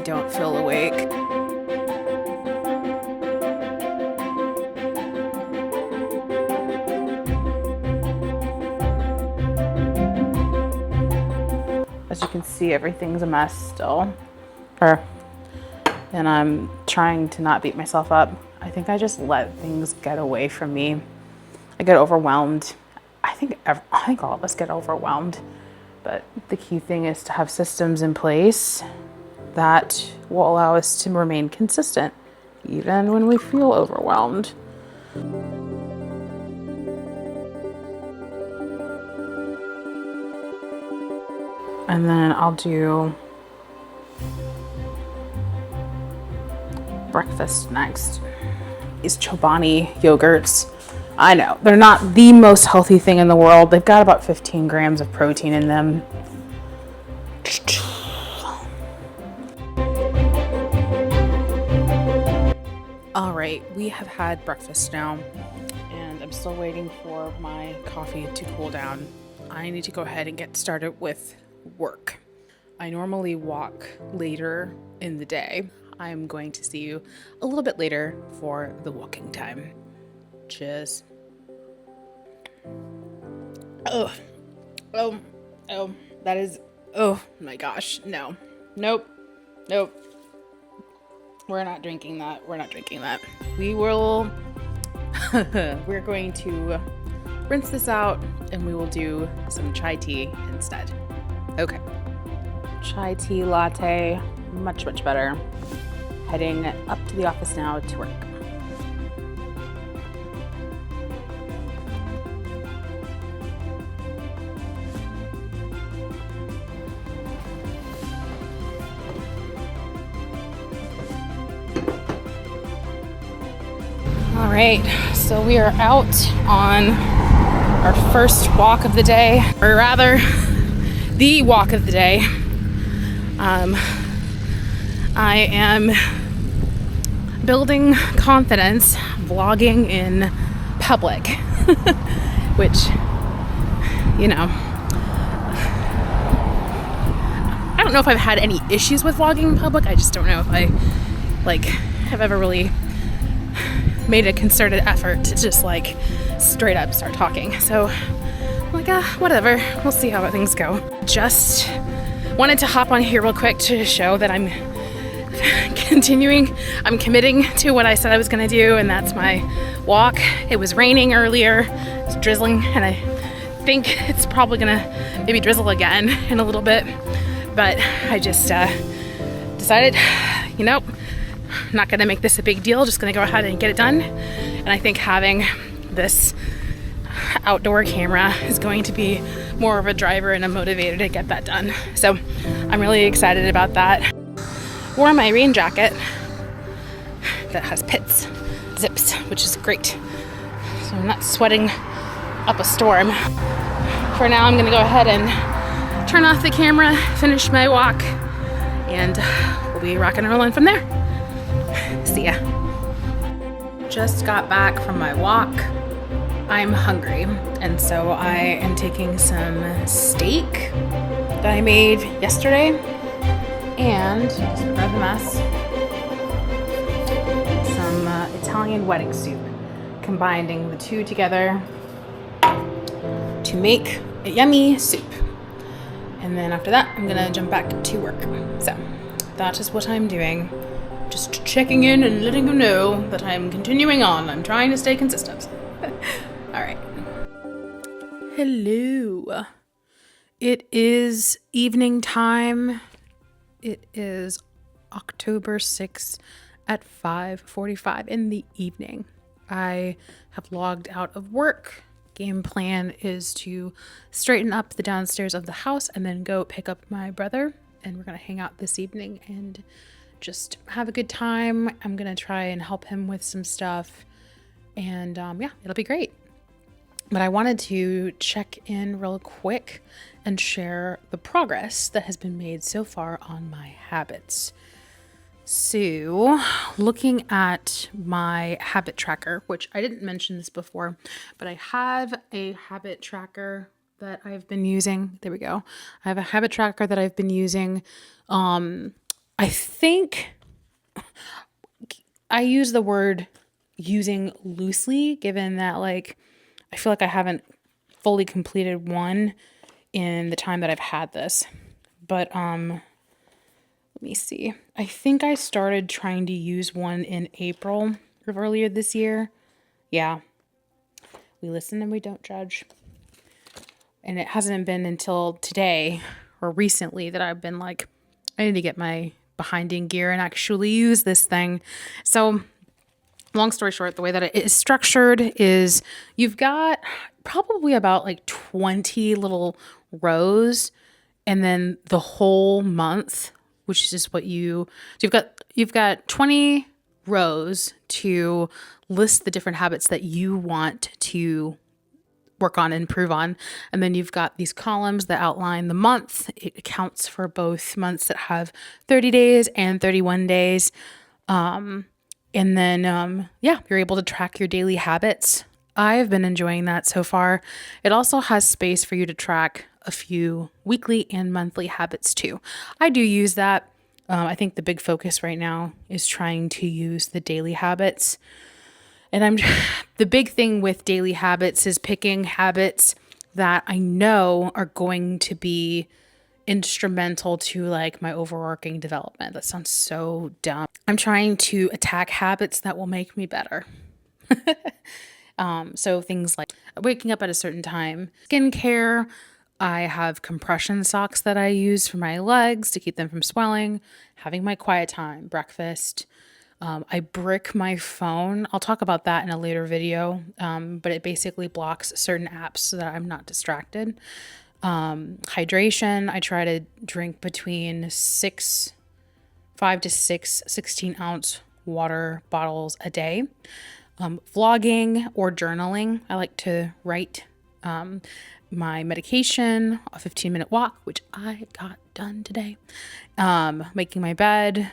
don't feel awake. As you can see, everything's a mess still. And I'm trying to not beat myself up. I think I just let things get away from me. I get overwhelmed. I think all of us get overwhelmed. But the key thing is to have systems in place that will allow us to remain consistent, even when we feel overwhelmed. And then I'll do breakfast next. These Chobani yogurts. I know, they're not the most healthy thing in the world. They've got about 15 grams of protein in them. All right, we have had breakfast now, and I'm still waiting for my coffee to cool down. I need to go ahead and get started with work. I normally walk later in the day. I'm going to see you a little bit later for the walking time. Cheers. Oh, that is, oh my gosh, no. Nope. We're not drinking that. We will, we're going to rinse this out and we will do some chai tea instead. Okay. Chai tea latte, much better. Heading up to the office now to work. All right, so we are out on our first walk of the day, or rather, the walk of the day. I am building confidence vlogging in public, which, you know, I don't know if I've had any issues with vlogging in public. I just don't know if I have ever really made a concerted effort to just straight up start talking. So I'm like, whatever, we'll see how things go. Just wanted to hop on here real quick to show that I'm committing to what I said I was gonna do, and that's my walk. It was raining earlier, it was drizzling, and I think it's probably gonna maybe drizzle again in a little bit, but I just decided, I'm not gonna make this a big deal, just gonna go ahead and get it done. And I think having this outdoor camera is going to be more of a driver and a motivator to get that done. So I'm really excited about that. Wore my rain jacket that has zips, which is great. So I'm not sweating up a storm. For now, I'm gonna go ahead and turn off the camera, finish my walk, and we'll be rocking and rolling from there. See ya. Just got back from my walk. I'm hungry, and so I am taking some steak that I made yesterday, and just grab a mess, some Italian wedding soup, combining the two together to make a yummy soup. And then after that, I'm gonna jump back to work. So that is what I'm doing. Just checking in and letting you know that I'm continuing on. I'm trying to stay consistent. All right. Hello. It is evening time. It is October 6th at 5:45 in the evening. I have logged out of work. Game plan is to straighten up the downstairs of the house and then go pick up my brother. And we're going to hang out this evening and just have a good time. I'm going to try and help him with some stuff. And yeah, it'll be great. But I wanted to check in real quick and share the progress that has been made so far on my habits. So, looking at my habit tracker, which I didn't mention this before, but I have a habit tracker that I've been using. There we go. I have a habit tracker that I've been using I think I use the word using loosely, given that like I feel like I haven't fully completed one in the time that I've had this. But let me see. I think I started trying to use one in April of earlier this year. Yeah. We listen and we don't judge. And it hasn't been until today or recently that I've been like, I need to get my behind in gear and actually use this thing. So long story short, the way that it is structured is you've got probably about like 20 little rows, and then the whole month, which is what so you've got 20 rows to list the different habits that you want to work on and improve on. And then you've got these columns that outline the month. It accounts for both months that have 30 days and 31 days. And then, you're able to track your daily habits. I've been enjoying that so far. It also has space for you to track a few weekly and monthly habits too. I do use that. I think the big focus right now is trying to use the daily habits. And the big thing with daily habits is picking habits that I know are going to be instrumental to like my overarching development. That sounds so dumb. I'm trying to attack habits that will make me better. So things like waking up at a certain time, skincare. I have compression socks that I use for my legs to keep them from swelling, having my quiet time, breakfast. I brick my phone. I'll talk about that in a later video, but it basically blocks certain apps so that I'm not distracted. Hydration, I try to drink between 5 to 6 16-ounce water bottles a day. Vlogging or journaling, I like to write my medication, a 15-minute walk, which I got done today, making my bed,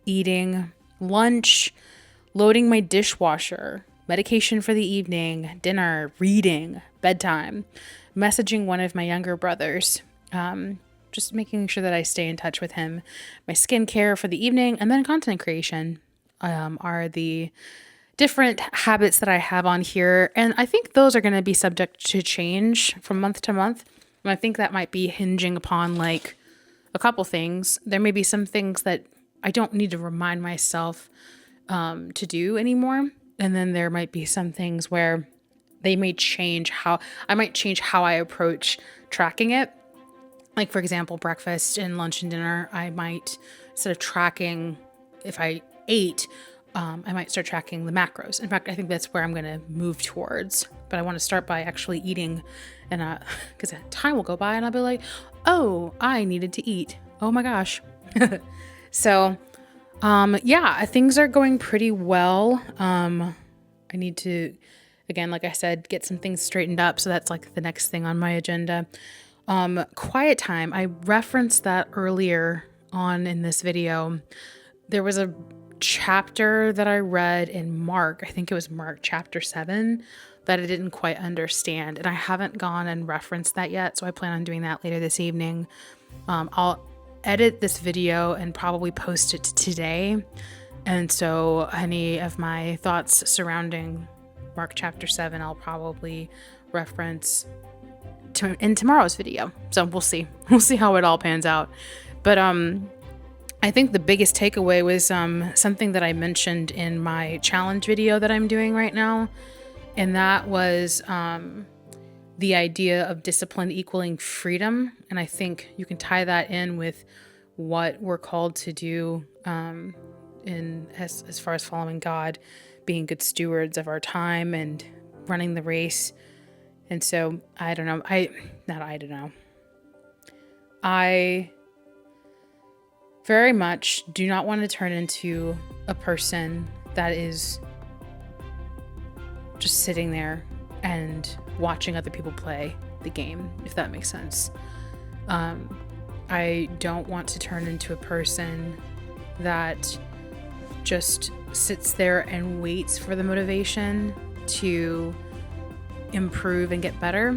eating lunch, loading my dishwasher, medication for the evening, dinner, reading, bedtime, messaging one of my younger brothers, just making sure that I stay in touch with him, my skincare for the evening, and then content creation are the different habits that I have on here. And I think those are going to be subject to change from month to month. And I think that might be hinging upon like a couple things. There may be some things that I don't need to remind myself to do anymore. And then there might be some things where they may change how I approach tracking it. Like for example, breakfast and lunch and dinner, I might, instead of tracking if I ate, I might start tracking the macros. In fact, I think that's where I'm going to move towards. But I want to start by actually eating, and because time will go by and I'll be like, oh, I needed to eat. Oh my gosh. So, things are going pretty well. I need to, again, like I said, get some things straightened up. So that's like the next thing on my agenda. Quiet time. I referenced that earlier on in this video. There was a chapter that I read in Mark. I think it was Mark chapter 7 that I didn't quite understand. And I haven't gone and referenced that yet. So I plan on doing that later this evening. I'll edit this video and probably post it today. And so any of my thoughts surrounding Mark chapter 7, I'll probably reference in tomorrow's video. So we'll see. We'll see how it all pans out. But I think the biggest takeaway was something that I mentioned in my challenge video that I'm doing right now. And that was the idea of discipline equaling freedom. And I think you can tie that in with what we're called to do as far as following God, being good stewards of our time and running the race. And so I very much do not want to turn into a person that is just sitting there and watching other people play the game, if that makes sense. I don't want to turn into a person that just sits there and waits for the motivation to improve and get better.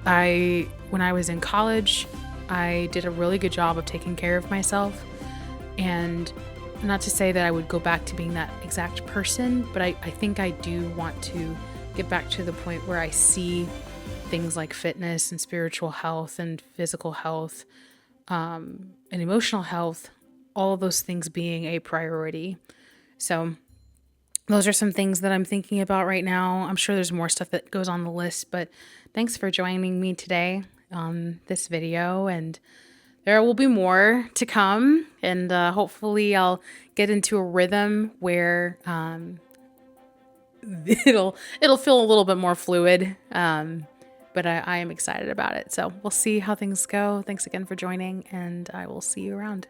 When I was in college, I did a really good job of taking care of myself. And not to say that I would go back to being that exact person, but I think I do want to get back to the point where I see things like fitness and spiritual health and physical health, and emotional health, all of those things being a priority. So those are some things that I'm thinking about right now. I'm sure there's more stuff that goes on the list, but thanks for joining me today on this video, and there will be more to come, and hopefully I'll get into a rhythm where it'll feel a little bit more fluid. But I am excited about it. So we'll see how things go. Thanks again for joining, and I will see you around.